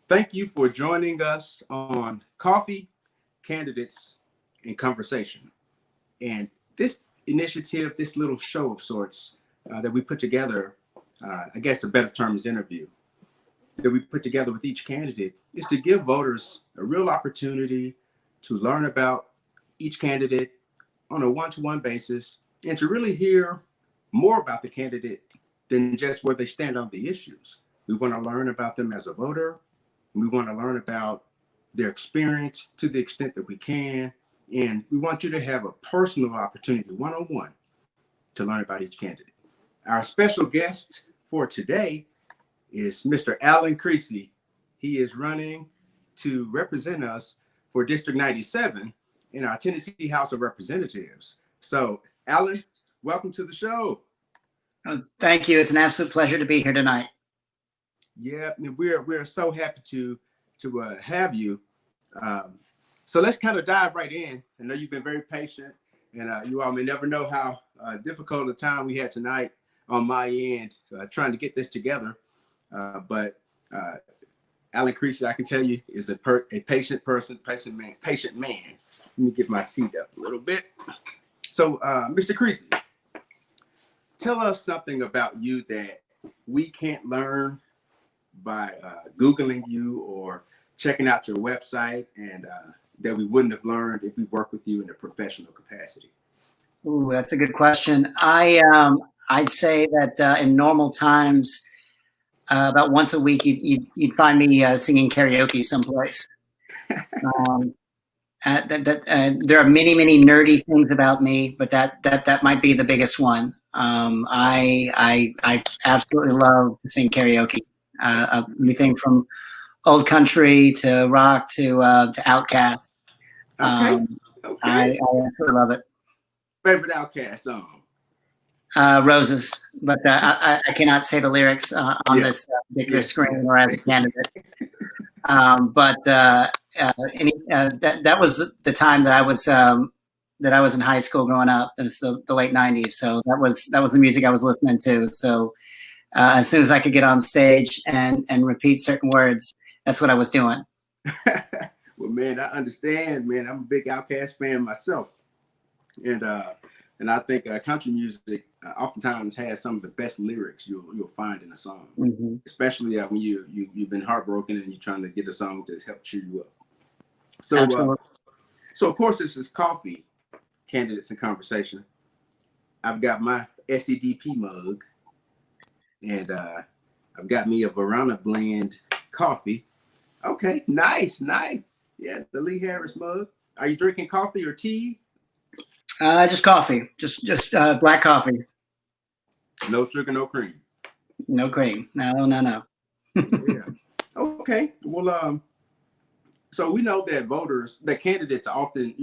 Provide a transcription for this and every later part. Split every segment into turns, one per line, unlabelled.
Thank you for joining us on Coffee, Candidates, and Conversation. And this initiative, this little show of sorts that we put together, I guess a better term is interview, that we put together with each candidate is to give voters a real opportunity to learn about each candidate on a one-to-one basis and to really hear more about the candidate than just where they stand on the issues. We want to learn about them as a voter. We want to learn about their experience to the extent that we can. And we want you to have a personal opportunity, one-on-one, to learn about each candidate. Our special guest for today is Mr. Allan Creasy. He is running to represent us for District 97 in our Tennessee House of Representatives. So, Allan, welcome to the show.
Thank you. It's an absolute pleasure to be here tonight.
Yeah, we're so happy to have you. So let's kind of dive right in. I know you've been very patient, and you all may never know how difficult a time we had tonight on my end trying to get this together. But Allan Creasy, I can tell you, is a patient person, patient man. Let me get my seat up a little bit. So, Mr. Creasy, tell us something about you that we can't learn by Googling you or checking out your website, and that we wouldn't have learned if we worked with you in a professional capacity.
Ooh, that's a good question. I'd say that in normal times, about once a week, you'd find me singing karaoke someplace. There are many nerdy things about me, but that might be the biggest one. I absolutely love to sing karaoke. Anything from old country to rock to Outkast.
Okay.
I absolutely love it.
Favorite Outkast song?
Roses, but I cannot say the lyrics on this particular screen or as a candidate. That was the time that I was in high school growing up. It's the late '90s, so that was the music I was listening to. So as soon as I could get on stage and repeat certain words, that's what I was doing.
Well, man, I understand, man. I'm a big Outkast fan myself, and I think country music oftentimes has some of the best lyrics you'll find in a song, especially when you've been heartbroken and you're trying to get a song to help cheer you up. So of course, this is Coffee, Candidates, and Conversation. I've got my SEDP mug, and I've got me a Verona blend coffee. Okay, nice. Yeah, the Lee Harris mug. Are you drinking coffee or tea?
Just coffee, just black coffee.
No sugar, no cream.
No cream. No.
Yeah. Okay. Well, so we know that candidates are often,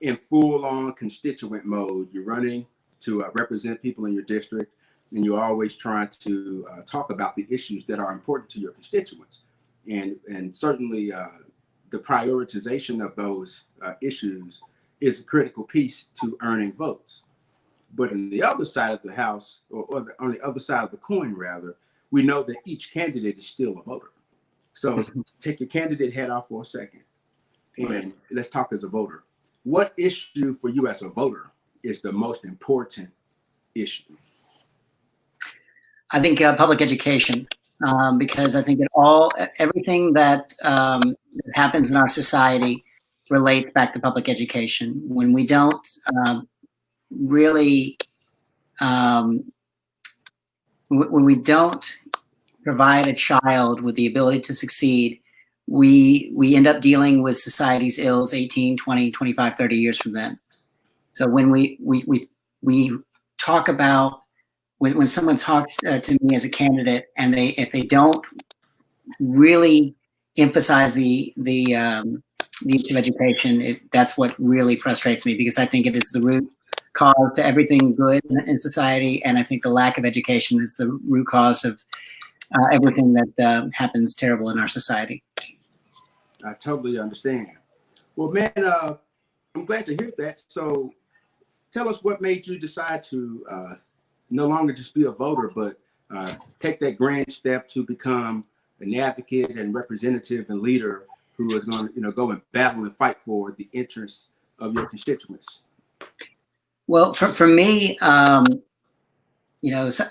in full-on constituent mode. You're running to represent people in your district, and you're always trying to talk about the issues that are important to your constituents, and certainly the prioritization of those issues is a critical piece to earning votes. But on the other side of the house, or on the other side of the coin, rather, we know that each candidate is still a voter. So take your candidate hat off for a second, and let's talk as a voter. What issue for you as a voter is the most important issue?
I think public education, because I think everything that happens in our society relates back to public education. When we don't when we don't provide a child with the ability to succeed, we end up dealing with society's ills 18, 20, 25, 30 years from then. So when we talk about, when someone talks to me as a candidate, and if they don't really emphasize the issue of education, that's what really frustrates me, because I think it is the root cause to everything good in society, and I think the lack of education is the root cause of everything that happens terrible in our society.
I totally understand. Well, man, I'm glad to hear that. So tell us what made you decide to no longer just be a voter, but take that grand step to become an advocate and representative and leader who is going to, go and battle and fight for the interests of your constituents?
Well, for me, so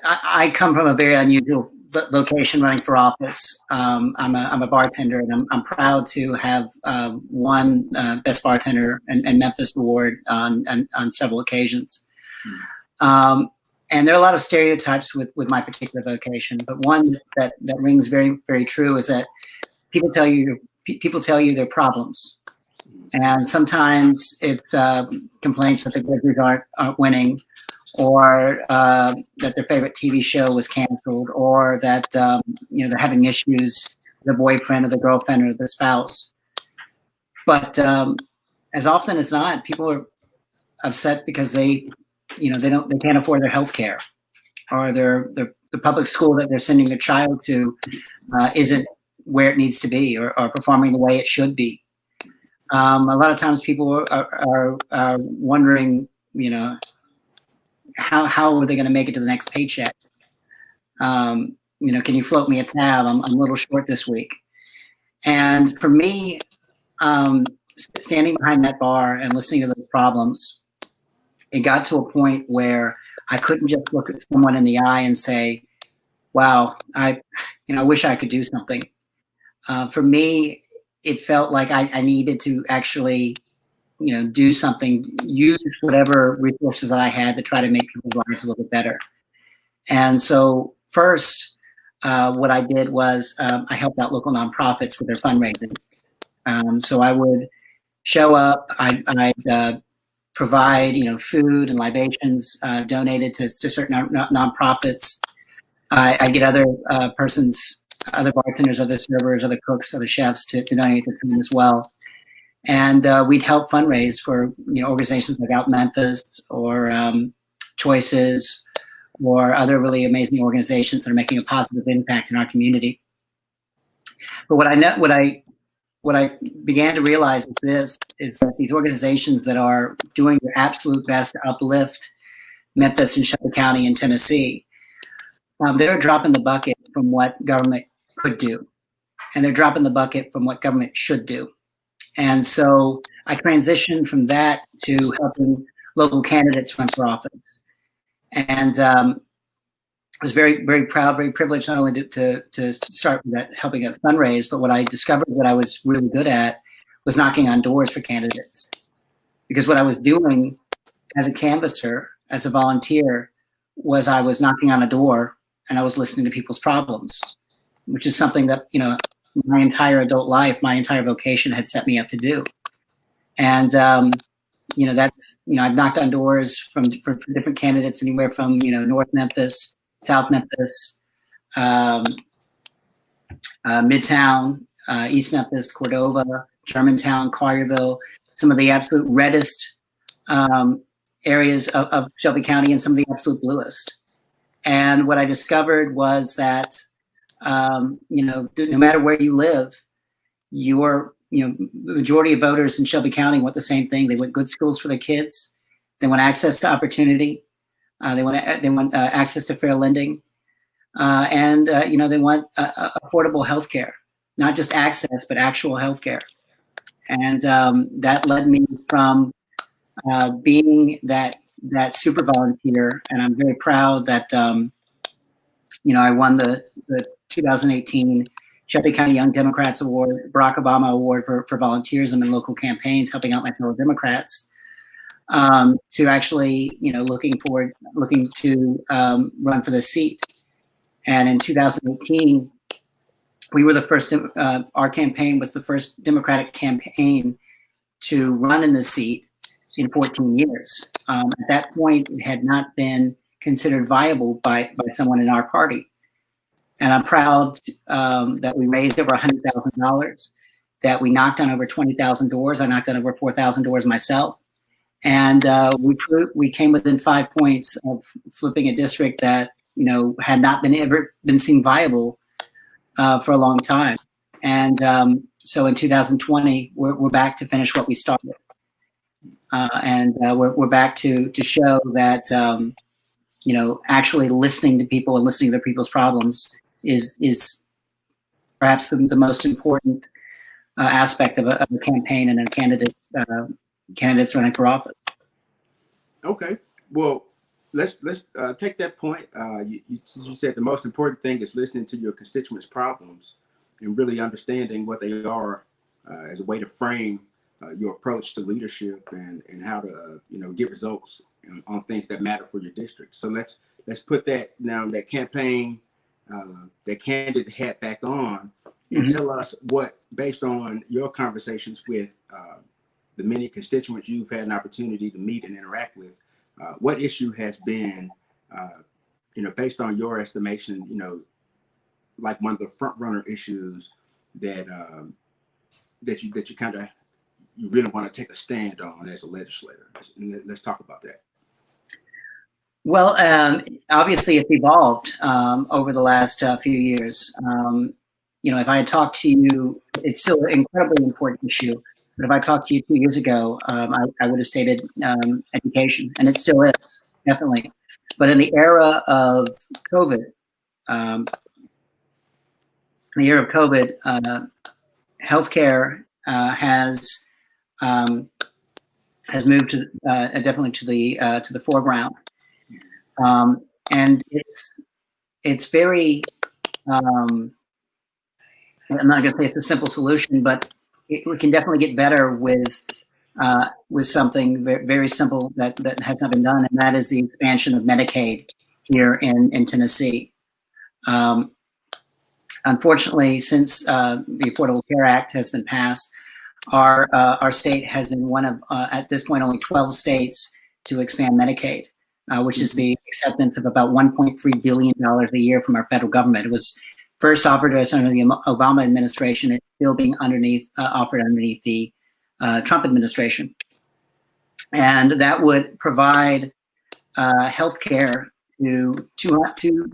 I come from a very unusual vocation running for office. I'm a bartender, and I'm proud to have won Best Bartender and Memphis Award on several occasions. And there are a lot of stereotypes with my particular vocation, but one that rings very, very true is that people tell you their problems. And sometimes it's complaints that the Grizzlies aren't winning, or that their favorite TV show was canceled, or that they're having issues with the boyfriend or the girlfriend or the spouse. But as often as not, people are upset because they can't afford their health care, or the public school that they're sending their child to isn't where it needs to be, or performing the way it should be. A lot of times people are wondering, how are they going to make it to the next paycheck? Can you float me a tab? I'm a little short this week. And for me, standing behind that bar and listening to those problems, it got to a point where I couldn't just look at someone in the eye and say, wow, I wish I could do something. For me, it felt like I needed to actually, do something, use whatever resources that I had to try to make people's lives a little bit better. And so first, what I did was I helped out local nonprofits with their fundraising. So I would show up, I'd provide, food and libations donated to certain nonprofits. I get other bartenders, other servers, other cooks, other chefs to donate the food as well. And we'd help fundraise for organizations like Out Memphis, or Choices, or other really amazing organizations that are making a positive impact in our community. But what I began to realize is that these organizations that are doing their absolute best to uplift Memphis and Shelby County and Tennessee, they're dropping the bucket from what government could do, and they're dropping the bucket from what government should do. And so I transitioned from that to helping local candidates run for office. And I was very, very proud, very privileged not only to start with that, helping at fundraise, but what I discovered that I was really good at was knocking on doors for candidates. Because what I was doing as a canvasser, as a volunteer, was I was knocking on a door and I was listening to people's problems, which is something that, my entire adult life, my entire vocation had set me up to do. And, that's, I've knocked on doors for different candidates, anywhere from, North Memphis, South Memphis, Midtown, East Memphis, Cordova, Germantown, Collierville, some of the absolute reddest areas of Shelby County, and some of the absolute bluest. And what I discovered was that, no matter where you live, the majority of voters in Shelby County want the same thing. They want good schools for their kids. They want access to opportunity. They want access to fair lending, and they want affordable health care, not just access, but actual health care. And that led me from being that super volunteer, and I'm very proud that I won the 2018 Shelby County Young Democrats Award, Barack Obama Award for volunteerism in local campaigns, helping out my fellow Democrats, to actually, looking to run for the seat. And in 2018, we were the first, our campaign was the first Democratic campaign to run in the seat in 14 years. At that point, it had not been considered viable by someone in our party. And I'm proud that we raised over $100,000, that we knocked on over 20,000 doors. I knocked on over 4,000 doors myself. And we came within 5 points of flipping a district that, had not ever been seen viable for a long time. And so in 2020, we're back to finish what we started. And we're back to show that, actually listening to people and listening to their people's problems is perhaps the most important aspect of a campaign and a candidates running for office.
Okay. Well, let's take that point. You said the most important thing is listening to your constituents' problems and really understanding what they are as a way to frame your approach to leadership and how to get results on things that matter for your district. So let's put that now, that campaign, that candidate hat back on, and tell us what, based on your conversations with the many constituents you've had an opportunity to meet and interact with, what issue has been, based on your estimation, like one of the front runner issues that that you kind of you really want to take a stand on as a legislator. Let's talk about that.
Well, obviously it's evolved over the last few years. If I had talked to you, it's still an incredibly important issue. But if I talked to you 2 years ago, I would have stated education, and it still is, definitely. But in the era of COVID, healthcare has moved to definitely to the foreground, and it's very. I'm not going to say it's a simple solution, but we can definitely get better with something very simple that has not been done, and that is the expansion of Medicaid here in Tennessee. Unfortunately, since the Affordable Care Act has been passed, our state has been one of, at this point, only 12 states to expand Medicaid, which is the acceptance of about $1.3 billion a year from our federal government. It was first offered to us under the Obama administration. It's still being offered underneath the Trump administration. And that would provide health care to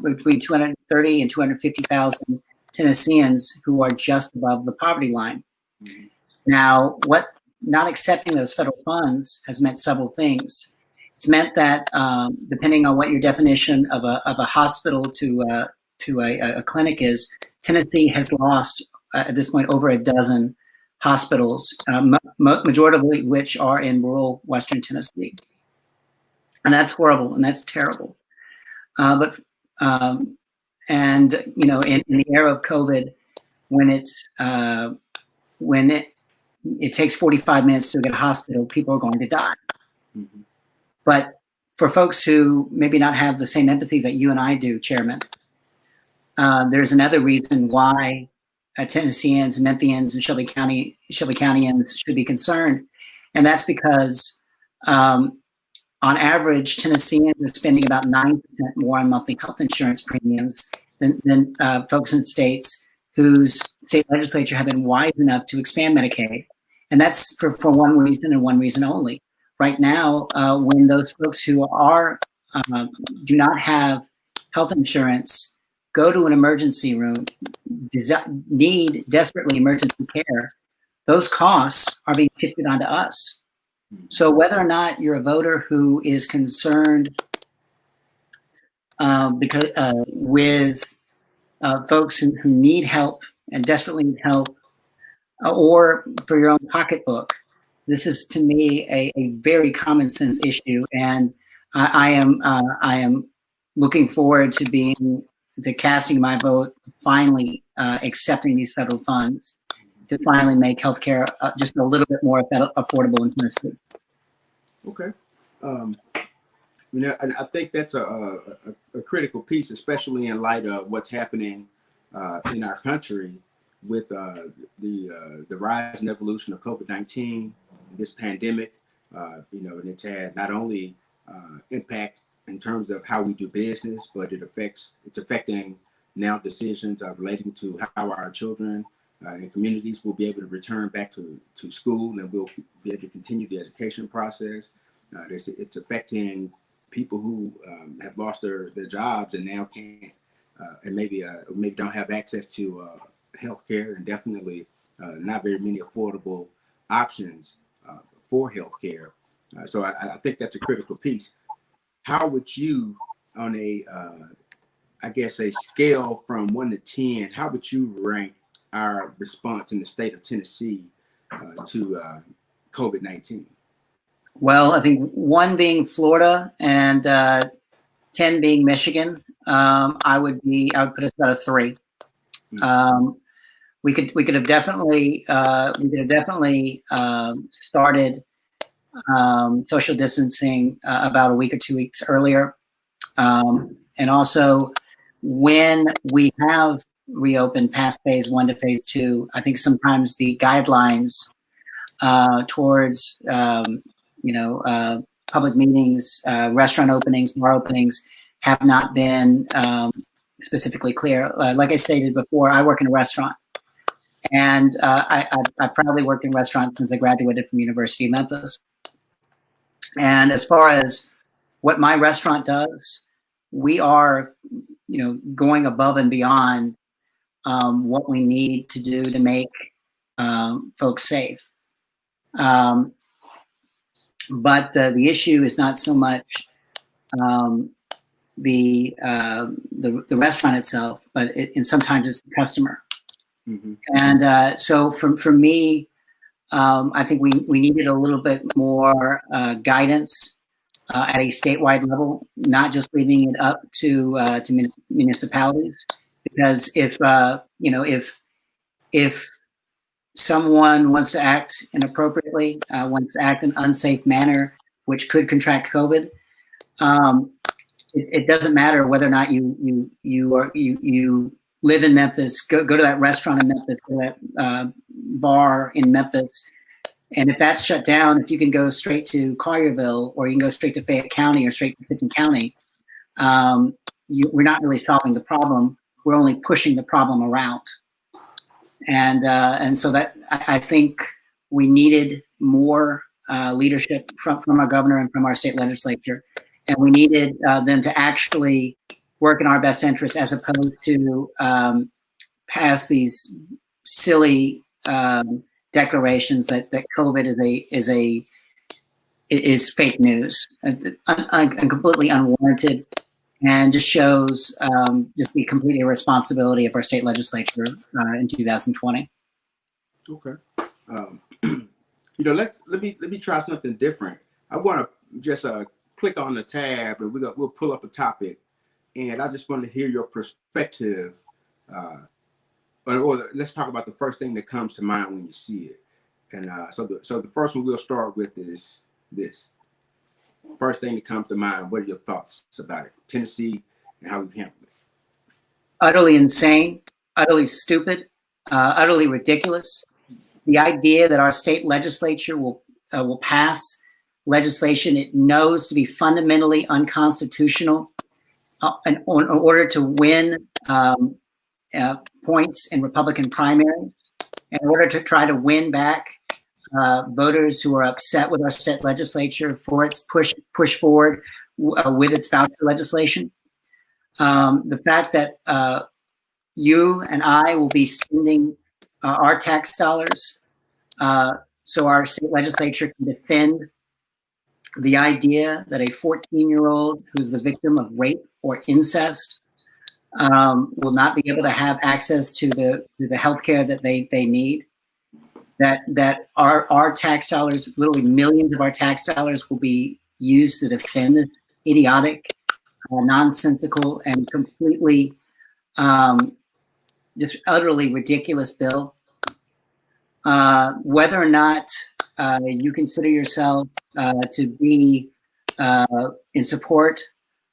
between 230 and 250,000 Tennesseans who are just above the poverty line. Now, what not accepting those federal funds has meant several things. It's meant that depending on what your definition of a hospital to a clinic is, Tennessee has lost at this point over a dozen hospitals, majority of which are in rural Western Tennessee, and that's horrible and that's terrible. In the era of COVID, when it takes 45 minutes to get a hospital, people are going to die. But for folks who maybe not have the same empathy that you and I do, Chairman, there's another reason why Tennesseans, Memphians, and Shelby Countyans should be concerned, and that's because on average, Tennesseans are spending about 9% more on monthly health insurance premiums than folks in states whose state legislature have been wise enough to expand Medicaid. And that's for one reason and one reason only. Right now, when those folks who do not have health insurance go to an emergency room, need desperately emergency care, those costs are being shifted onto us. So whether or not you're a voter who is concerned with folks who need help and desperately need help, or for your own pocketbook, this is to me a very common sense issue, and I am looking forward to casting my vote, finally accepting these federal funds to finally make healthcare just a little bit more affordable in Tennessee.
Okay. And I think that's a critical piece, especially in light of what's happening in our country with the rise and evolution of COVID-19, this pandemic. And it's had not only impact in terms of how we do business, but it's affecting now decisions relating to how our children and communities will be able to return back to school, and we'll be able to continue the education process. It's affecting people who have lost their jobs and now can't, and maybe don't have access to health care, and definitely not very many affordable options for health care. So I think that's a critical piece. How would you, on a scale from 1 to 10, how would you rank our response in the state of Tennessee to COVID-19?
Well, I think 1 being Florida and 10 being Michigan. I would put us about a 3. We could have definitely started social distancing about a week or 2 weeks earlier. And also, when we have reopened past phase 1 to phase 2, I think sometimes the guidelines towards public meetings, restaurant openings, bar openings have not been specifically clear. Like I stated before, I work in a restaurant, and I proudly worked in restaurants since I graduated from University of Memphis. And as far as what my restaurant does, we are, going above and beyond what we need to do to make folks safe. But the issue is not so much the restaurant itself, but and sometimes it's the customer. Mm-hmm. And so for me, I think we needed a little bit more guidance at a statewide level, not just leaving it up to municipalities. Because if someone wants to act inappropriately, wants to act in an unsafe manner, which could contract COVID, it doesn't matter whether or not you live in Memphis. Go to that restaurant in Memphis, go to that bar in Memphis, and if that's shut down, if you can go straight to Collierville, or you can go straight to Fayette County or straight to Pickens County, we're not really solving the problem. We're only pushing the problem around. And so that I think we needed more leadership from our governor and from our state legislature, and we needed them to actually work in our best interest, as opposed to pass these silly declarations that COVID is fake news, and completely unwarranted, and just shows just the complete irresponsibility of our state legislature in 2020.
Okay. Let me try something different. I want to just click on the tab, and we'll pull up a topic, and I just want to hear your perspective. Or let's talk about the first thing that comes to mind when you see it. And so the first one we'll start with is this. First thing that comes to mind, what are your thoughts about it? Tennessee and how we've handled it?
Utterly insane, utterly stupid, utterly ridiculous. The idea that our state legislature will pass legislation it knows to be fundamentally unconstitutional in order to win points in Republican primaries, in order to try to win back voters who are upset with our state legislature for its push forward with its voucher legislation. The fact that you and I will be spending our tax dollars so our state legislature can defend the idea that a 14-year-old who's the victim of rape or incest will not be able to have access to the health care that they need. That our tax dollars, literally millions of our tax dollars, will be used to defend this idiotic, nonsensical, and completely just utterly ridiculous bill. Whether or not you consider yourself to be in support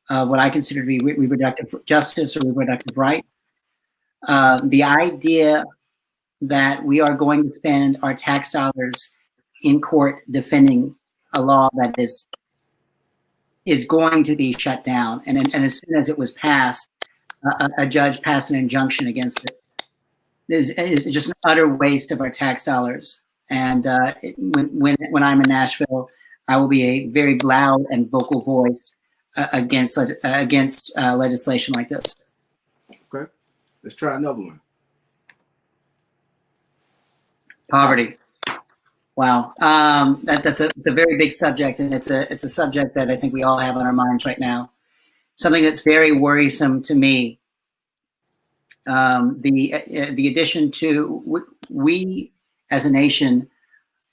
of what I consider to be reproductive justice or reproductive rights, the idea that we are going to spend our tax dollars in court defending a law that is going to be shut down, and as soon as it was passed, a judge passed an injunction against it. Is just an utter waste of our tax dollars. And when I'm in Nashville, I will be a very loud and vocal voice against legislation like this.
Okay, let's try another one.
Poverty. Wow, it's a very big subject, and it's a subject that I think we all have on our minds right now. Something that's very worrisome to me The addition to we as a nation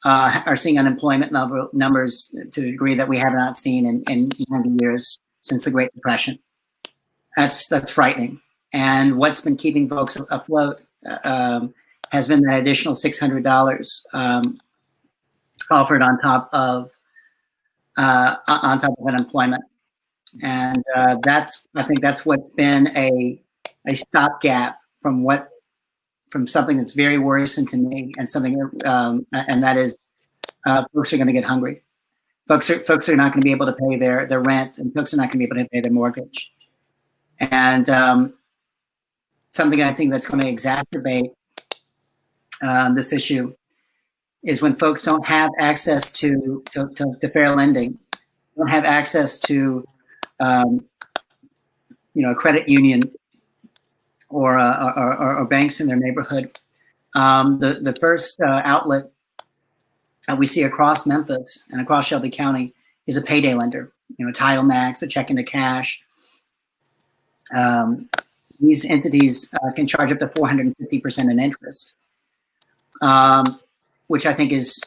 are seeing unemployment numbers to a degree that we have not seen in 90 years since the Great Depression. That's frightening. And what's been keeping folks afloat has been that additional $600 offered on top of unemployment. And I think that's what's been a stopgap from something that's very worrisome to me, and something, and that is folks are going to get hungry. Folks are not going to be able to pay their rent, and folks are not going to be able to pay their mortgage. And something I think that's going to exacerbate this issue is when folks don't have access to fair lending, don't have access to a credit union or banks in their neighborhood. The first outlet we see across Memphis and across Shelby County is a payday lender. Title Max, a check into cash. These entities can charge up to 450% in interest, which I think is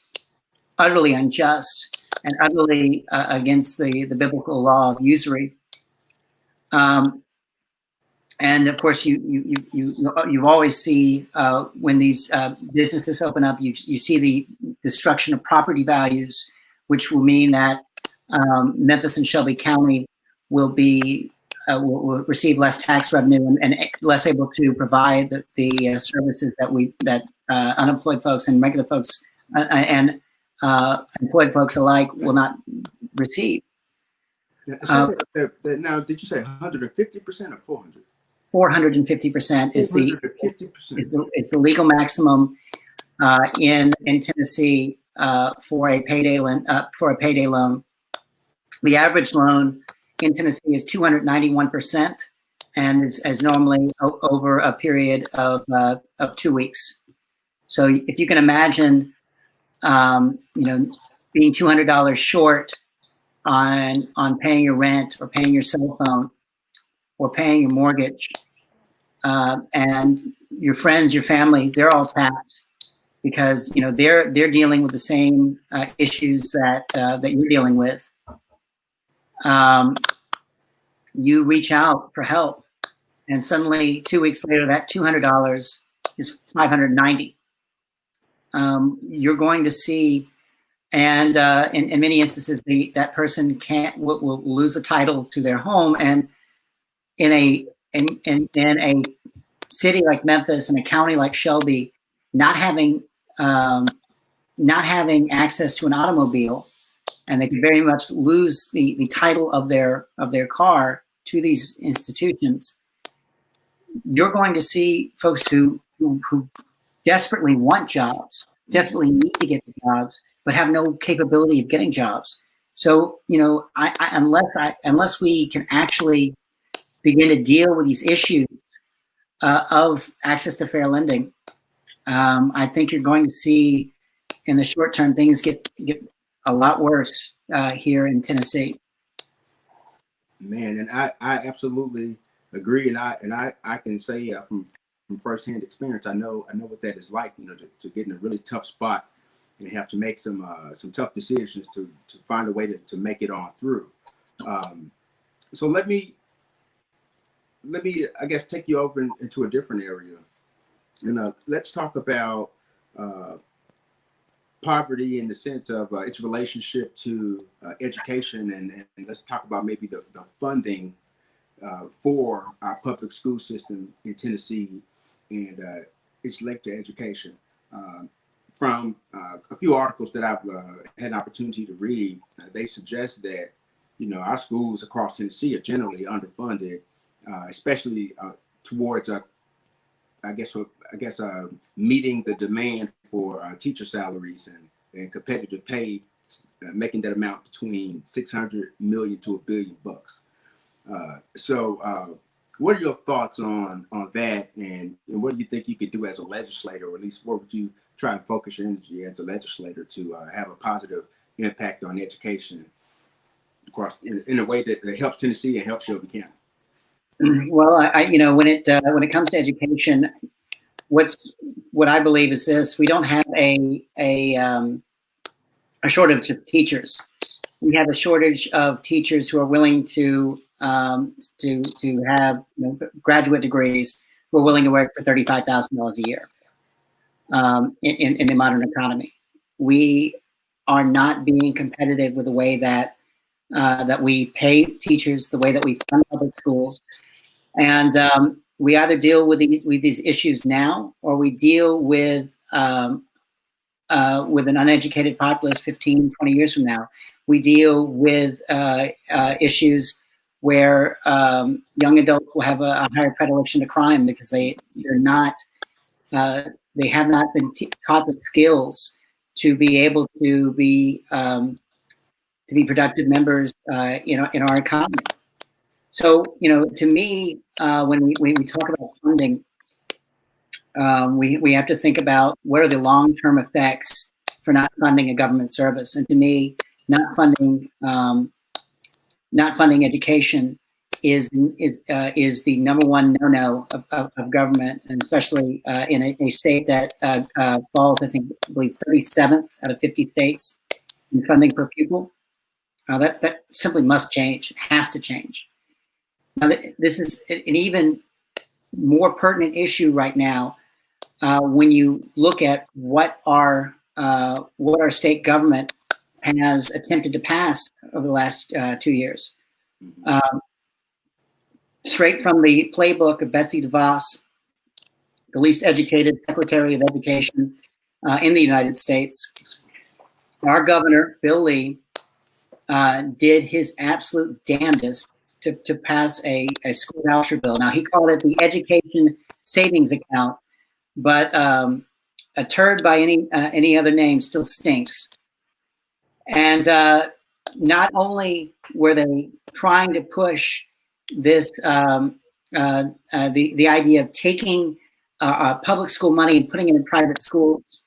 utterly unjust and utterly against the biblical law of usury. And of course, you always see when these businesses open up, you see the destruction of property values, which will mean that Memphis and Shelby County will receive less tax revenue and less able to provide the services that unemployed folks and regular folks and employed folks alike will not receive.
Now, did you say 150% or 400?
450% is the legal maximum in Tennessee for a payday loan. The average loan in Tennessee is 291%, and is normally over a period of 2 weeks. So if you can imagine, being $200 short on paying your rent or paying your cell phone or paying your mortgage, and your friends, your family, they're all tapped because they're dealing with the same issues that you're dealing with. You reach out for help, and suddenly 2 weeks later, that $200 is $590. You're going to see, and in many instances, that person will lose the title to their home, and in a city like Memphis and a county like Shelby, not having access to an automobile, and they could very much lose the title of their car to these institutions. You're going to see folks who desperately want jobs, desperately need to get jobs, but have no capability of getting jobs. So unless we can actually begin to deal with these issues of access to fair lending, I think you're going to see in the short term things get a lot worse here in Tennessee.
Man, and I absolutely agree, and I can say from firsthand experience, I know what that is like. To get in a really tough spot and have to make some tough decisions to find a way to make it on through. So let me I guess take you over into a different area, and let's talk about poverty in the sense of its relationship to education, and let's talk about maybe the funding for our public school system in Tennessee and its link to education. From a few articles that I've had an opportunity to read, they suggest that our schools across Tennessee are generally underfunded, especially towards meeting the demand for teacher salaries and competitive pay, making that amount between $600 million to $1 billion. So what are your thoughts on that, and what do you think you could do as a legislator, or at least what would you try and focus your energy as a legislator to have a positive impact on education across in a way that helps Tennessee and helps Shelby County?
Well, when it comes to education, what I believe is this: we don't have a shortage of teachers. We have a shortage of teachers who are willing to have graduate degrees, who are willing to work for $35,000 a year in the modern economy. We are not being competitive with the way that we pay teachers, the way that we fund public schools, and we either deal with these issues now, or we deal with an uneducated populace 15, 20 years from now. We deal with issues where young adults will have a higher predilection to crime because they have not been taught the skills to be able to be productive members in our economy. So, to me, when we talk about funding, we have to think about what are the long-term effects for not funding a government service. And to me, not funding education is the number one no-no of government, and especially in a state that falls, I believe, 37th out of 50 states in funding per pupil. That simply must change. It has to change. Now, this is an even more pertinent issue right now when you look at what our state government has attempted to pass over the last 2 years. Straight from the playbook of Betsy DeVos, the least educated Secretary of Education in the United States, our governor, Bill Lee, did his absolute damnedest to pass a school voucher bill. Now, he called it the Education Savings Account, but a turd by any other name still stinks. And not only were they trying to push this the idea of taking public school money and putting it in private schools,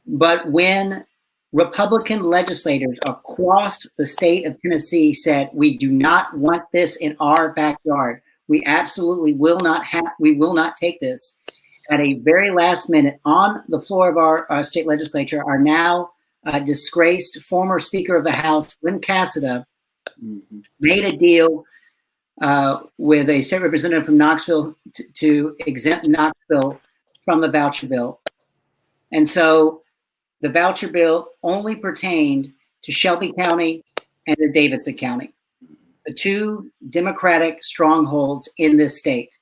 but when Republican legislators across the state of Tennessee said, "We do not want this in our backyard. We absolutely will not take this." At a very last minute, on the floor of our state legislature, our now disgraced former Speaker of the House, Lynn Cassida, made a deal with a state representative from Knoxville to exempt Knoxville from the voucher bill. And so the voucher bill only pertained to Shelby County and to Davidson County, the two Democratic strongholds in this state.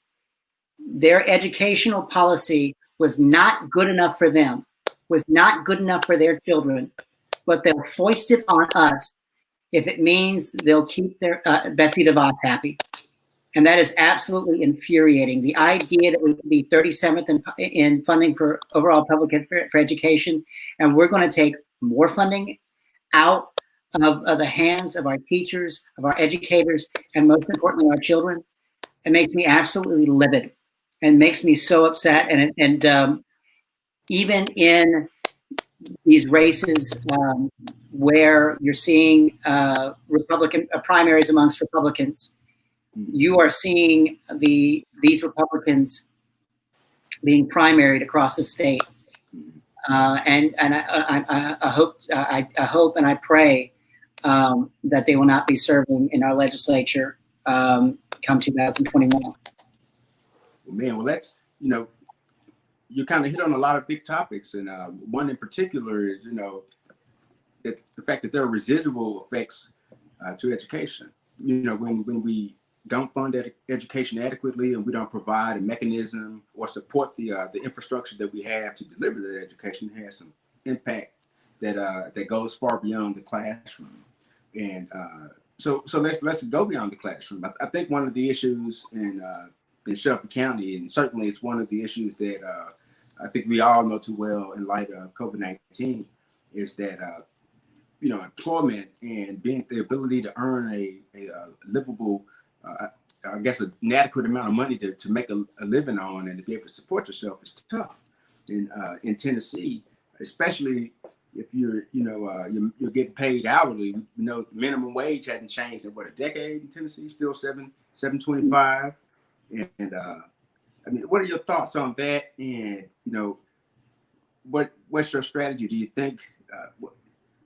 Their educational policy was not good enough for them, was not good enough for their children, but they'll foist it on us if it means they'll keep their Betsy DeVos happy. And that is absolutely infuriating. The idea that we could be 37th in funding for overall public for education, and we're going to take more funding out of the hands of our teachers, of our educators, and most importantly, our children, it makes me absolutely livid and makes me so upset. And even in these races where you're seeing Republican primaries amongst Republicans, you are seeing these Republicans being primaried across the state, and I hope and I pray that they will not be serving in our legislature come 2021.
Well, man, well, that's you kind of hit on a lot of big topics, and one in particular is the fact that there are residual effects to education. When we don't fund education adequately, and we don't provide a mechanism or support the infrastructure that we have to deliver that education, it has some impact that goes far beyond the classroom. And so let's go beyond the classroom. I think one of the issues in Shelby County, and certainly it's one of the issues that I think we all know too well in light of COVID-19, is that employment and the ability to earn a livable, I guess, an adequate amount of money to make a living on and to be able to support yourself is tough in Tennessee, especially if you're getting paid hourly, you know, the minimum wage hadn't changed in what, a decade in Tennessee, still 7.25. And I mean, what are your thoughts on that? And you know, what's your strategy? Do you think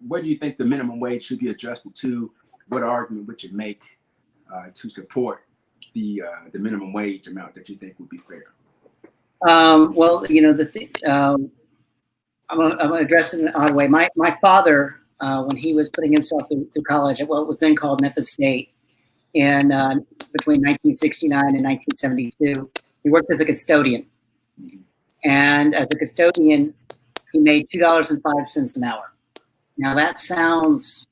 what do you think the minimum wage should be adjusted to? What argument would you make to support the minimum wage amount that you think would be fair?
Well, you know, I'm gonna address it in an odd way. My father, when he was putting himself through college at what was then called Memphis State, in between 1969 and 1972, he worked as a custodian. And as a custodian, he made $2.05 an hour. Now that sounds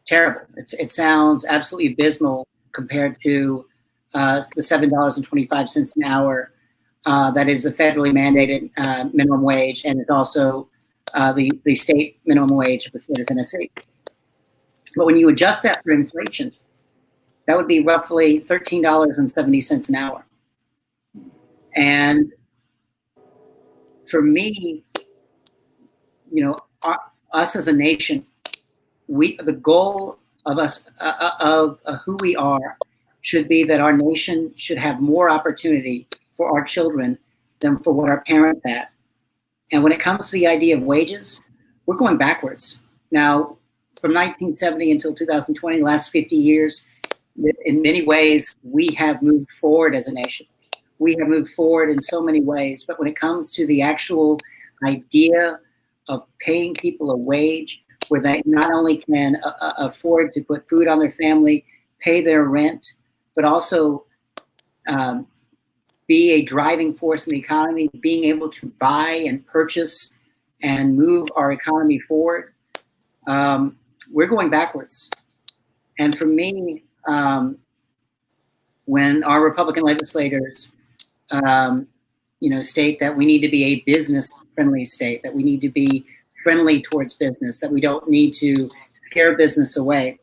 terrible. It sounds absolutely abysmal compared to the $7.25 an hour that is the federally mandated minimum wage, and is also the state minimum wage of the state of Tennessee. But when you adjust that for inflation, that would be roughly $13.70 an hour. And for me, you know, us as a nation, the goal of us of who we are should be that our nation should have more opportunity for our children than for what our parents had. And when it comes to the idea of wages, we're going backwards. Now, from 1970 until 2020, the last 50 years, in many ways, we have moved forward as a nation. We have moved forward in so many ways. But when it comes to the actual idea of paying people a wage where they not only can afford to put food on their family, pay their rent, but also be a driving force in the economy, being able to buy and purchase and move our economy forward, we're going backwards. And for me, when our Republican legislators, state that we need to be a business-friendly state, that we need to be friendly towards business, that we don't need to scare business away,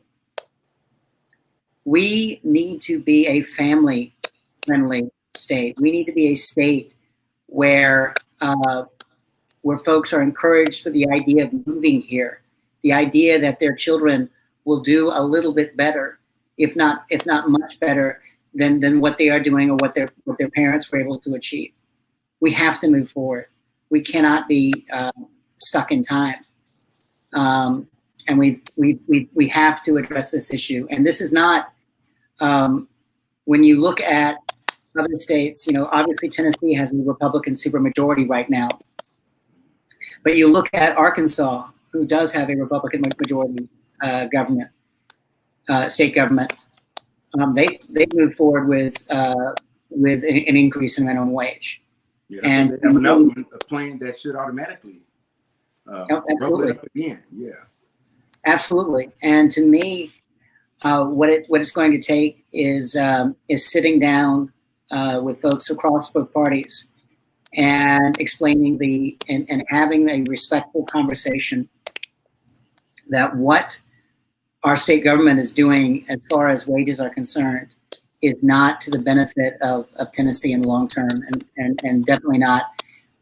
we need to be a family-friendly state. We need to be a state where folks are encouraged for the idea of moving here, the idea that their children will do a little bit better, if not much better than what they are doing or what their parents were able to achieve. We have to move forward. We cannot be stuck in time, and we have to address this issue. And this is not when you look at other states. Obviously Tennessee has a Republican supermajority right now, but you look at Arkansas, who does have a Republican majority government, state government. They move forward with an increase in minimum wage.
Yeah,
and
they have another one, a plan that should automatically roll it up again. Yeah, absolutely.
And to me, what it's going to take is sitting down with folks across both parties and explaining and having a respectful conversation that what our state government is doing as far as wages are concerned is not to the benefit of Tennessee in the long term, and definitely not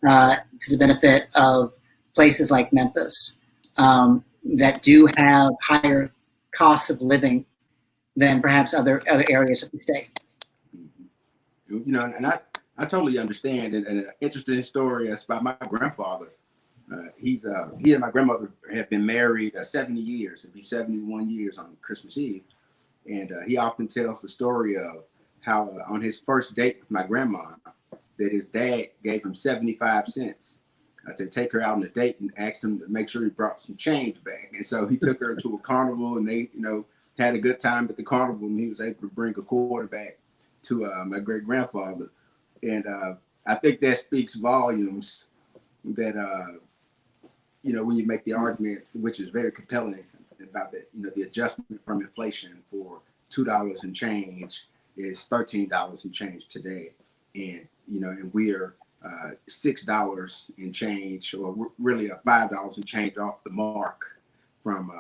to the benefit of places like Memphis that do have higher costs of living than perhaps other areas of the state.
And I totally understand. And an interesting story is about my grandfather. He and my grandmother have been married 70 years. It'll be 71 years on Christmas Eve. And he often tells the story of how on his first date with my grandma, that his dad gave him 75 cents to take her out on a date and asked him to make sure he brought some change back. And so he took her to a carnival, and they, had a good time at the carnival, and he was able to bring a quarter back to my great grandfather. And I think that speaks volumes that, when you make the argument, which is very compelling, about the adjustment from inflation for $2 and change is $13 and change today. And, and we're $6 and change, or really a $5 and change off the mark from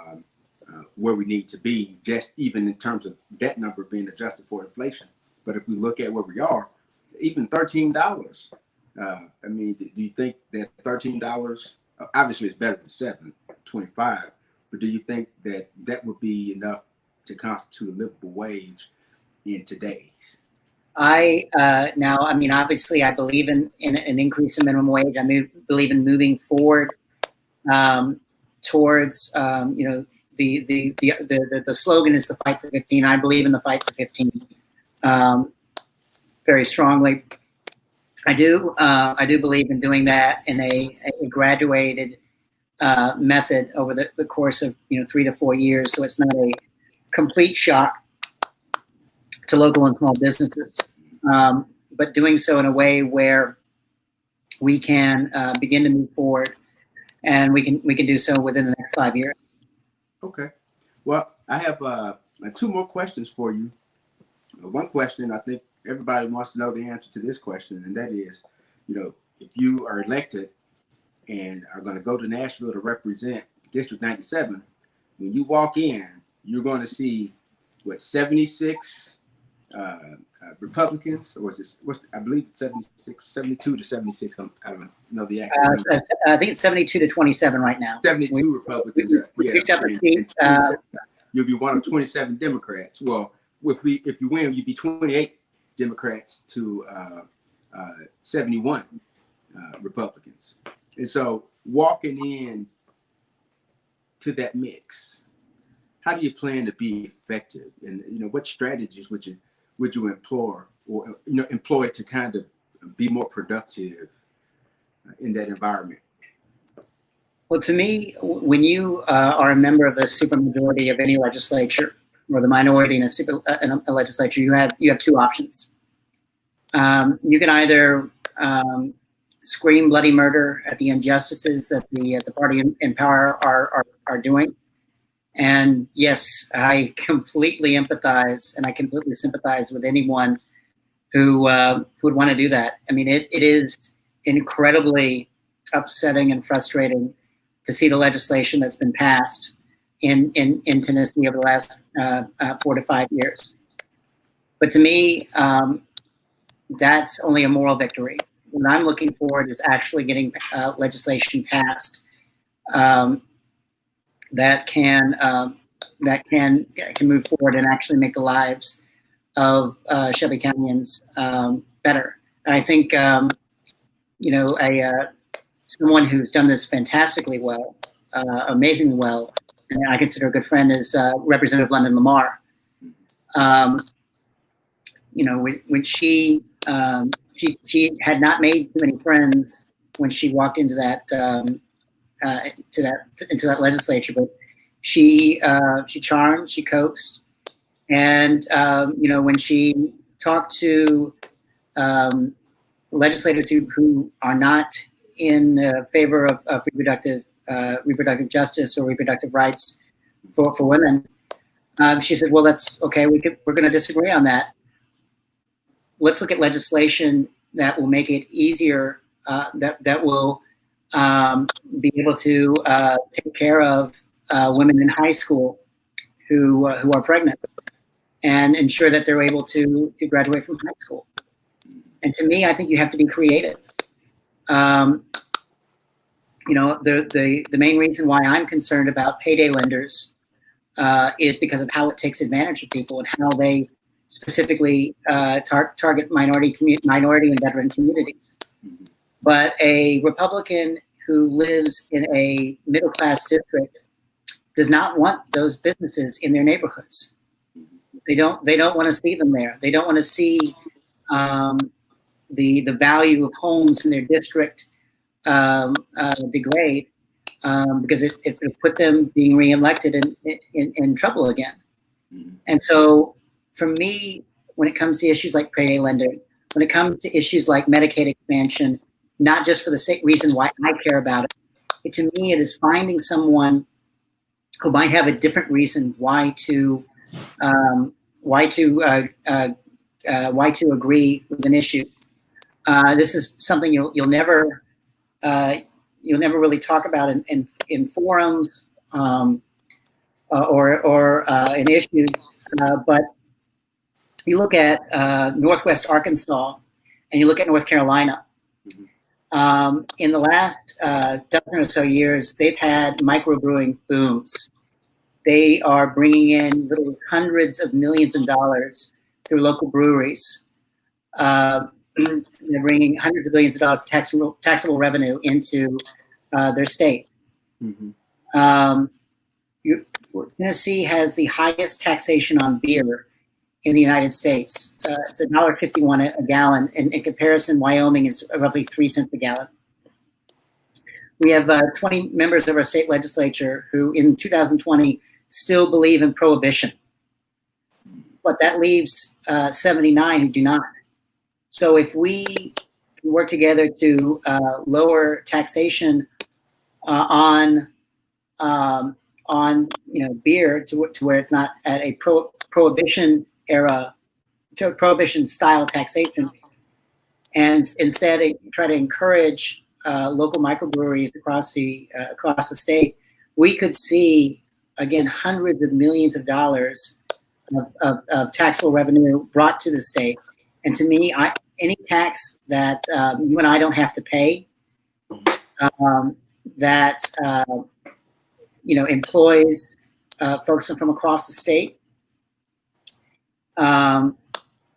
where we need to be, just even in terms of that number being adjusted for inflation. But if we look at where we are, even $13, do you think that $13, obviously it's better than $7, 25. But do you think that that would be enough to constitute a livable wage in today's?
I mean, obviously, I believe in an increase in minimum wage. Believe in moving forward towards, the slogan is the fight for 15. I believe in the fight for 15 very strongly. I do believe in doing that in a graduated method over the course of 3 to 4 years, so it's not a complete shock to local and small businesses, but doing so in a way where we can begin to move forward, and we can do so within the next 5 years.
Okay. Well, I have 2 more questions for you. One question, I think everybody wants to know the answer to this question, and that is, if you are elected and are going to go to Nashville to represent District 97, when you walk in, you're going to see 76 Republicans, or is this, I believe it's 72 to 76. I don't know the actual.
I think it's 72 to 27 right now.
72 Republicans.
We picked up a seat.
You'll be one of 27 Democrats. Well, if you win, you'd be 28 Democrats to 71 Republicans. And so walking in to that mix, how do you plan to be effective? And what strategies would you employ, or employ to kind of be more productive in that environment?
Well, to me, when you are a member of the supermajority of any legislature, or the minority in a legislature, you have 2 options. You can either scream bloody murder at the injustices that the party in power are doing. And yes, I completely empathize, and I completely sympathize with anyone who would want to do that. I mean, it is incredibly upsetting and frustrating to see the legislation that's been passed in Tennessee over the last 4 to 5 years. But to me, that's only a moral victory. What I'm looking forward is actually getting legislation passed that can move forward and actually make the lives of Shelby Countyans better. And I think someone who's done this fantastically well, amazingly well, and I consider a good friend, is Representative London Lamar. When she had not made too many friends when she walked into that legislature, but she charmed, she coaxed, and when she talked to legislators who are not in favor of reproductive justice or reproductive rights for women, she said, "Well, that's okay. We're going to disagree on that. Let's look at legislation that will make it easier, that will be able to take care of women in high school who are pregnant, and ensure that they're able to graduate from high school." And to me, I think you have to be creative. The main reason why I'm concerned about payday lenders is because of how it takes advantage of people and how they specifically target minority and veteran communities. But a Republican who lives in a middle-class district does not want those businesses in their neighborhoods. They don't want to see them there. They don't want to see the value of homes in their district degrade, because it put them being reelected in trouble again. And so for me, when it comes to issues like payday lending, when it comes to issues like Medicaid expansion, not just for the reason why I care about it, to me, it is finding someone who might have a different reason why to agree with an issue. This is something you'll never really talk about in forums or in issues, but you look at Northwest Arkansas and you look at North Carolina. In the last dozen or so years, they've had microbrewing booms. They are bringing in literally hundreds of millions of dollars through local breweries. They're bringing hundreds of billions of dollars of taxable revenue into their state.
Mm-hmm.
Tennessee has the highest taxation on beer in the United States. It's $1.51 a gallon. In comparison, Wyoming is roughly 3 cents a gallon. We have 20 members of our state legislature who in 2020 still believe in prohibition. But that leaves 79 who do not. So if we work together to lower taxation on beer to where it's not at a prohibition era, to prohibition style taxation, and instead try to encourage local microbreweries across the state, we could see again hundreds of millions of dollars of taxable revenue brought to the state. And to me, any tax that you and I don't have to pay, that employs folks from across the state,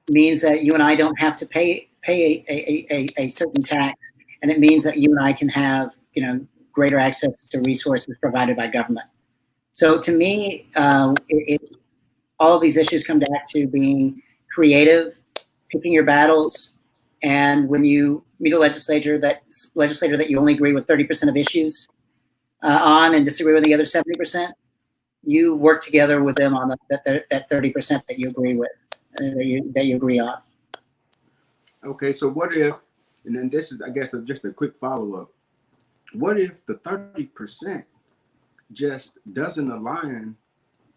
means that you and I don't have to pay a certain tax, and it means that you and I can have greater access to resources provided by government. So to me, all of these issues come back to being creative, picking your battles, and when you meet a legislator that you only agree with 30% of issues on and disagree with the other 70%, you work together with them on that 30% that you agree with, that you agree on.
Okay, so what if, and then this is, I guess, just a quick follow-up. What if the 30% just doesn't align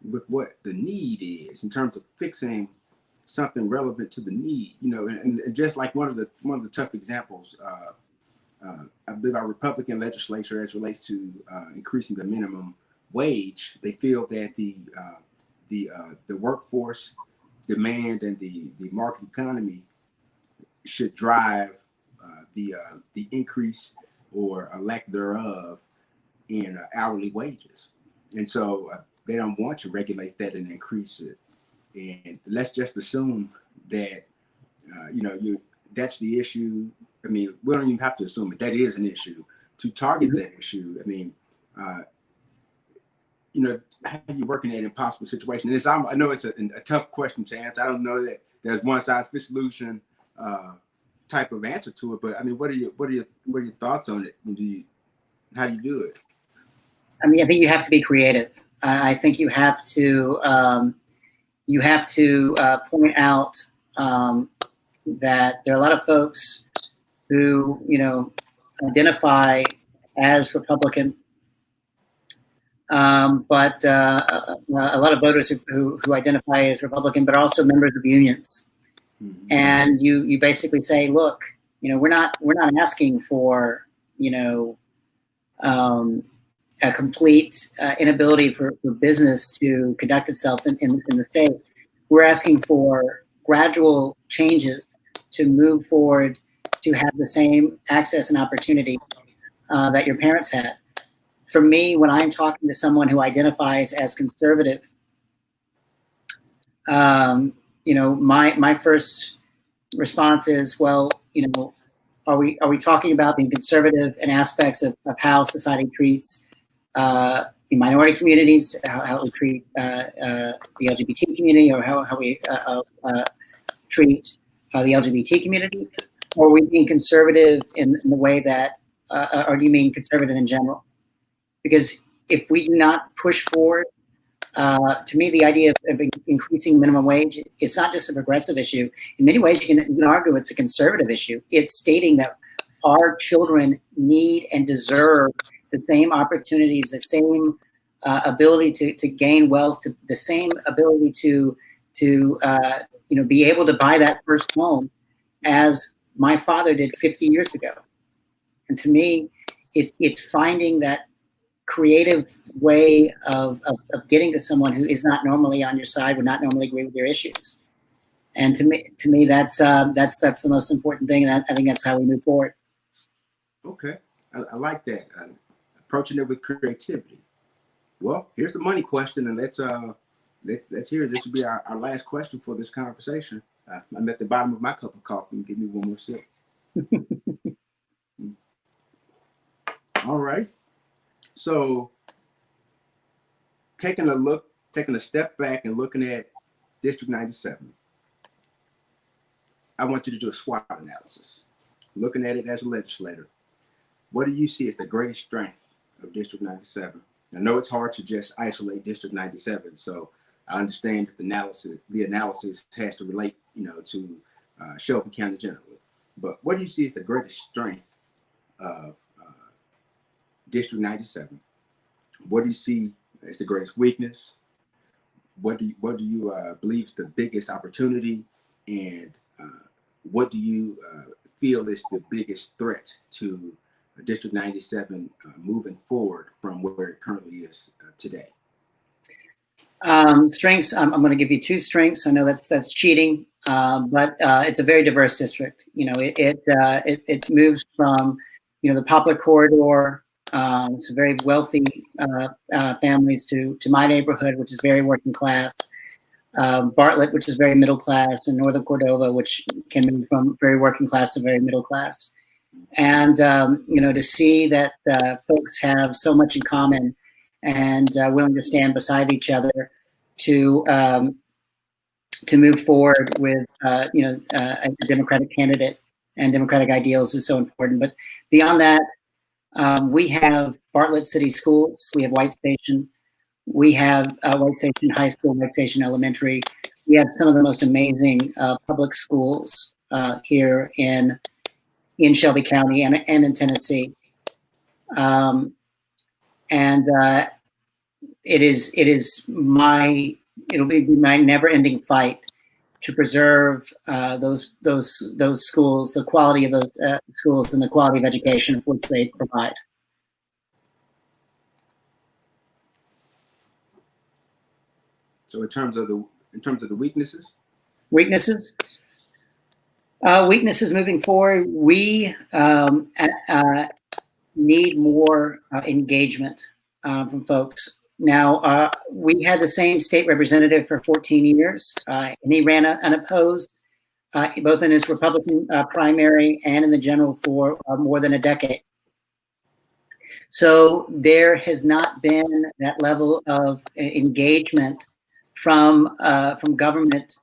with what the need is in terms of fixing something relevant to the need? And just like one of the tough examples, I believe our Republican legislature, as relates to increasing the minimum wage, they feel that the workforce demand and the market economy should drive the increase or a lack thereof in hourly wages, and so they don't want to regulate that and increase it. And let's just assume that that's the issue. I mean, we don't even have to assume it. That is an issue. To target that issue, I mean, how are you working at an impossible situation? And I know it's a tough question to answer. I don't know that there's one size fits solution type of answer to it. But I mean, what are your thoughts on it? How do you do it?
I mean, I think you have to be creative. I think you have to point out that there are a lot of folks who identify as Republican, but a lot of voters who identify as Republican, but also members of unions. Mm-hmm. And you basically say, look, we're not asking for a complete inability for business to conduct itself in the state. We're asking for gradual changes to move forward to have the same access and opportunity that your parents had. For me, when I'm talking to someone who identifies as conservative, my first response is, well, are we talking about being conservative in aspects of how society treats the minority communities, how we treat the LGBT community, or how we treat the LGBT community? Or are we being conservative in the way that, or do you mean conservative in general? Because if we do not push forward, to me, the idea of increasing minimum wage, it's not just a progressive issue. In many ways, you can argue it's a conservative issue. It's stating that our children need and deserve the same opportunities, the same ability to gain wealth, the same ability to be able to buy that first home as my father did 50 years ago. And to me, it's finding that creative way of getting to someone who is not normally on your side, would not normally agree with your issues. And to me, that's the most important thing, and I think that's how we move forward.
Okay, I like that. Approaching it with creativity. Well, here's the money question, and let's hear it. This will be our last question for this conversation. I'm at the bottom of my cup of coffee. Give me one more sip. All right. So, taking a step back and looking at District 97, I want you to do a SWOT analysis. Looking at it as a legislator, what do you see as the greatest strength of District 97? I know it's hard to just isolate District 97, so I understand that the analysis has to relate, to Shelby County generally. But what do you see as the greatest strength of District 97? What do you see as the greatest weakness? What do you believe is the biggest opportunity, and what do you feel is the biggest threat to District 97 moving forward from where it currently is today?
Strengths. I'm going to give you two strengths. I know that's cheating, but it's a very diverse district. It moves from the Poplar Corridor, some very wealthy families to my neighborhood, which is very working class. Bartlett, which is very middle class, and Northern Cordova, which can move from very working class to very middle class. And to see that folks have so much in common and willing to stand beside each other to move forward with a Democratic candidate and Democratic ideals is so important. But beyond that, we have Bartlett City Schools, we have White Station, we have White Station High School, White Station Elementary. We have some of the most amazing public schools here in Shelby County and in Tennessee. It'll be my never-ending fight to preserve those schools, the quality of those schools, and the quality of education which they provide.
So, in terms of the weaknesses,
weaknesses moving forward, we need more engagement from folks. Now, we had the same state representative for 14 years, and he ran unopposed, both in his Republican primary and in the general for more than a decade. So there has not been that level of engagement from government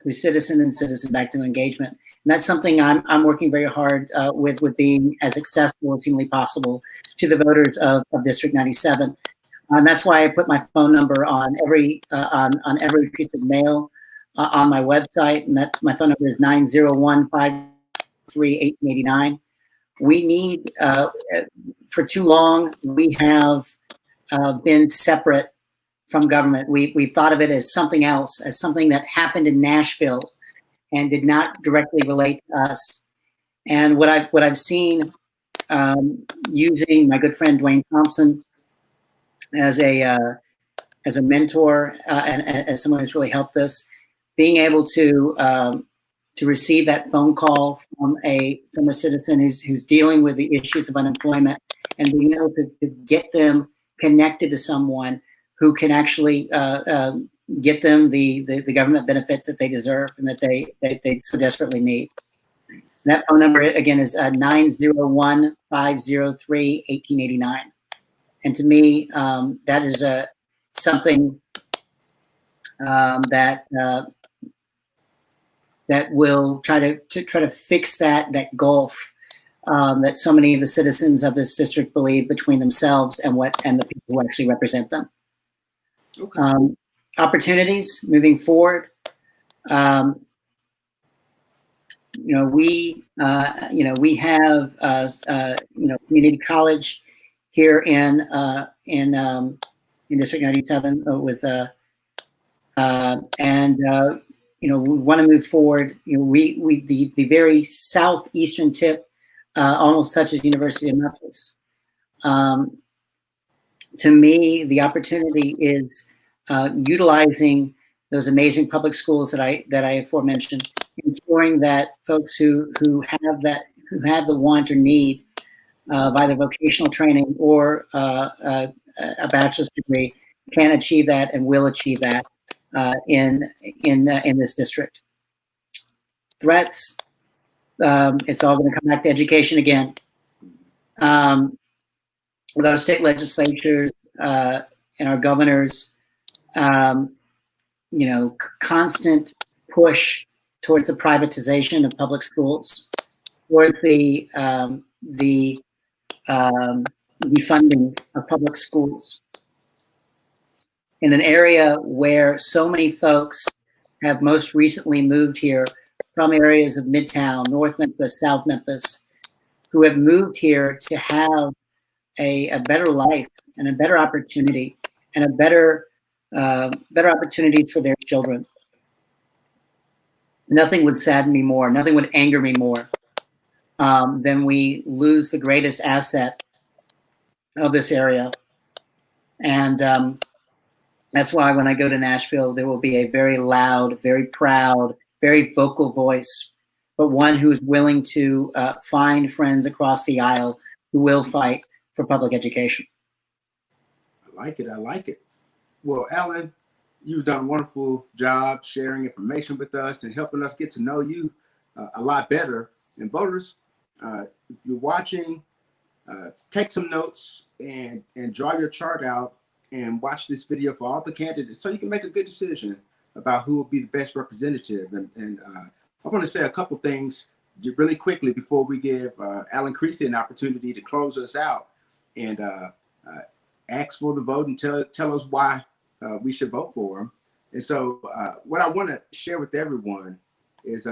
to citizen and citizen back to engagement. And that's something I'm working very hard with being as accessible as humanly possible to the voters of District 97. And that's why I put my phone number on every piece of mail on my website, and that my phone number is 901-538-1889. We need, for too long, we have been separate from government. We've thought of it as something else, as something that happened in Nashville and did not directly relate to us. And what I've seen, using my good friend Dwayne Thompson as a mentor and as someone who's really helped us, being able to receive that phone call from a citizen who's dealing with the issues of unemployment, and being able to get them connected to someone who can actually get them the government benefits that they deserve and that they so desperately need. And that phone number again is 901-503-1889. And to me, that is something that will try to fix that gulf that so many of the citizens of this district believe between themselves and the people who actually represent them. Okay. Opportunities moving forward. We have community college here in District 97 with we want to move forward. The very southeastern tip almost touches University of Memphis. To me, the opportunity is utilizing those amazing public schools that I aforementioned, ensuring that folks who have the want or need of either vocational training or a bachelor's degree can achieve that and will achieve that in this district. Threats. It's all going to come back to education again. With our state legislatures and our governors, constant push towards the privatization of public schools, towards the defunding of public schools. In an area where so many folks have most recently moved here from areas of Midtown, North Memphis, South Memphis, who have moved here to have a better life and a better opportunity and a better opportunity for their children. Nothing would sadden me more, nothing would anger me more than we lose the greatest asset of this area. And that's why when I go to Nashville, there will be a very loud, very proud, very vocal voice, but one who is willing to find friends across the aisle who will fight for public education.
I like it. I like it. Well, Allan, you've done a wonderful job sharing information with us and helping us get to know you a lot better. And voters, if you're watching, take some notes and draw your chart out and watch this video for all the candidates so you can make a good decision about who will be the best representative. And I want to say a couple things really quickly before we give Allan Creasy an opportunity to close us out and ask for the vote and tell us why we should vote for him. And so what I want to share with everyone is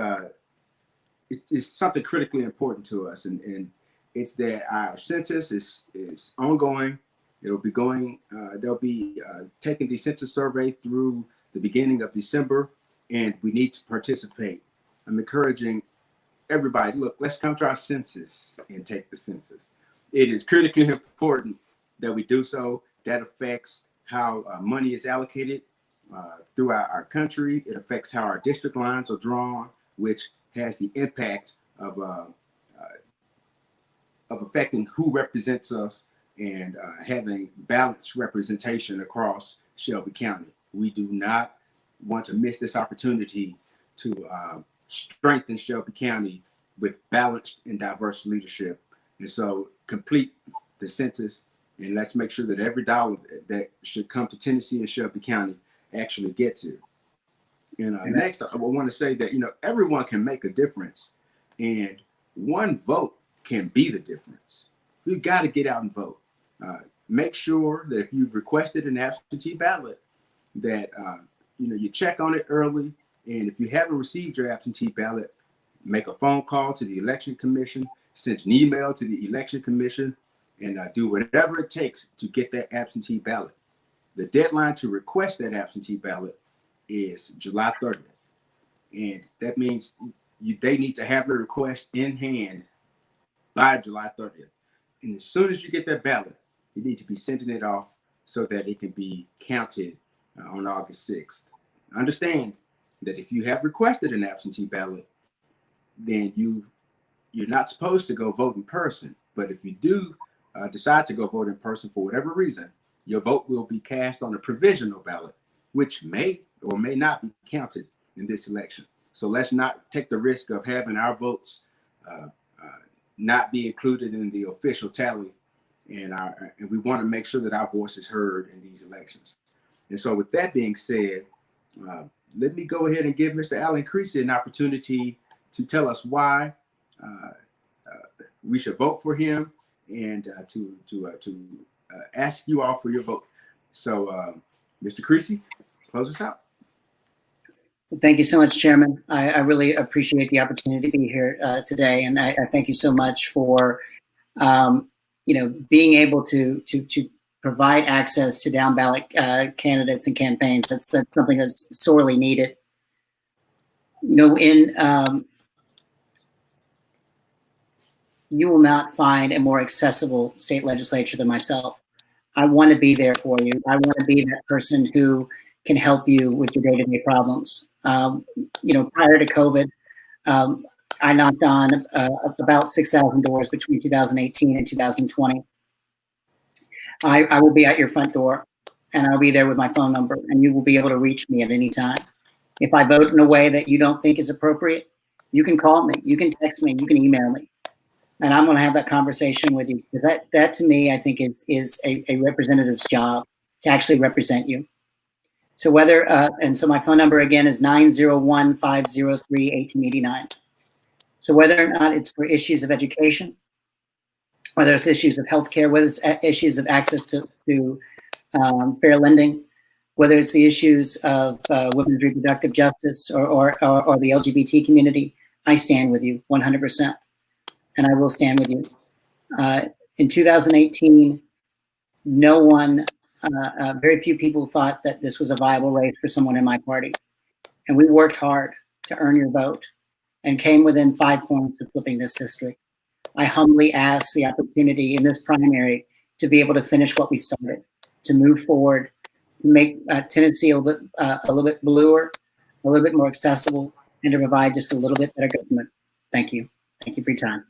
something critically important to us. And it's that our census is ongoing. It'll be going, they'll be taking the census survey through the beginning of December, and we need to participate. I'm encouraging everybody, look, let's come to our census and take the census. It is critically important that we do so. That affects how money is allocated throughout our country. It affects how our district lines are drawn, which has the impact of affecting who represents us and having balanced representation across Shelby County. We do not want to miss this opportunity to strengthen Shelby County with balanced and diverse leadership. And so complete the census, and let's make sure that every dollar that should come to Tennessee and Shelby County actually gets here. And next, I want to say that, everyone can make a difference, and one vote can be the difference. You got to get out and vote. Make sure that if you've requested an absentee ballot, that you check on it early. And if you haven't received your absentee ballot, make a phone call to the Election Commission, send an email to the Election Commission, and do whatever it takes to get that absentee ballot. The deadline to request that absentee ballot is July 30th. And that means they need to have the request in hand by July 30th. And as soon as you get that ballot, you need to be sending it off so that it can be counted on August 6th. Understand that if you have requested an absentee ballot, then you're not supposed to go vote in person. But if you do decide to go vote in person for whatever reason, your vote will be cast on a provisional ballot, which may or may not be counted in this election. So let's not take the risk of having our votes not be included in the official tally. And we want to make sure that our voice is heard in these elections. And so with that being said, let me go ahead and give Mr. Allan Creasy an opportunity to tell us why we should vote for him and to ask you all for your vote. So Mr. Creasy, close us out.
Thank you so much, Chairman. I really appreciate the opportunity to be here today, and I thank you so much for being able to provide access to down ballot candidates and campaigns. That's something that's sorely needed. You will not find a more accessible state legislature than myself. I want to be there for you. I want to be that person who can help you with your day-to-day problems. Prior to COVID, I knocked on about 6,000 doors between 2018 and 2020. I will be at your front door, and I'll be there with my phone number, and you will be able to reach me at any time. If I vote in a way that you don't think is appropriate, you can call me, you can text me, you can email me, and I'm going to have that conversation with you, because that to me, I think is a representative's job, to actually represent you. So whether, and so my phone number again is 901-503-1889. So whether or not it's for issues of education, whether it's issues of healthcare, whether it's issues of access to fair lending, whether it's the issues of women's reproductive justice or the LGBT community, I stand with you 100%, and I will stand with you. In 2018, no one, very few people thought that this was a viable race for someone in my party, and we worked hard to earn your vote and came within 5 points of flipping this district. I humbly ask the opportunity in this primary to be able to finish what we started, to move forward, to make Tennessee a little bit bluer, a little bit more accessible, and to provide just a little bit better government. Thank you. Thank you for your time.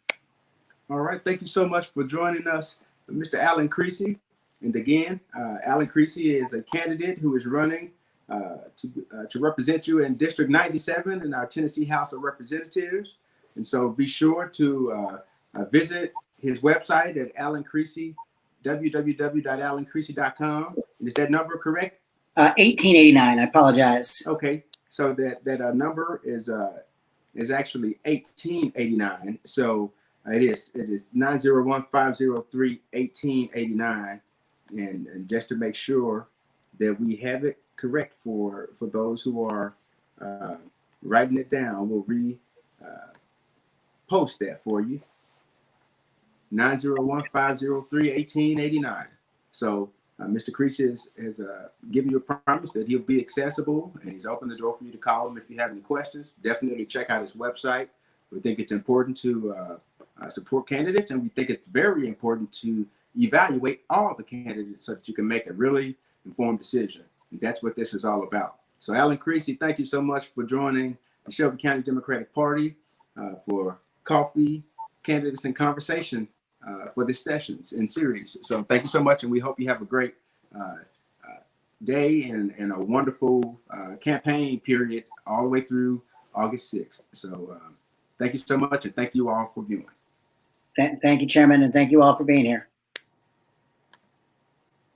All right. Thank you so much for joining us, Mr. Allan Creasy. And again, Allan Creasy is a candidate who is running to represent you in District 97 in our Tennessee House of Representatives. And so be sure to visit his website at Allan Creasy, www.allancreasy.com. And is that number correct?
1889. I apologize.
Okay, so that number is actually 1889. So it is 901-503-1889. And just to make sure that we have it correct for those who are writing it down, we'll post that for you. 901-503-1889. So Mr. Creasy has given you a promise that he'll be accessible, and he's opened the door for you to call him if you have any questions. Definitely check out his website. We think it's important to support candidates, and we think it's very important to evaluate all the candidates so that you can make a really informed decision. And that's what this is all about. So Allan Creasy, thank you so much for joining the Shelby County Democratic Party for Coffee, Candidates, and Conversations for this sessions and series. So thank you so much, and we hope you have a great day and a wonderful campaign period all the way through August 6th. So thank you so much, and thank you all for viewing.
Thank you, Chairman, and thank you all for being here.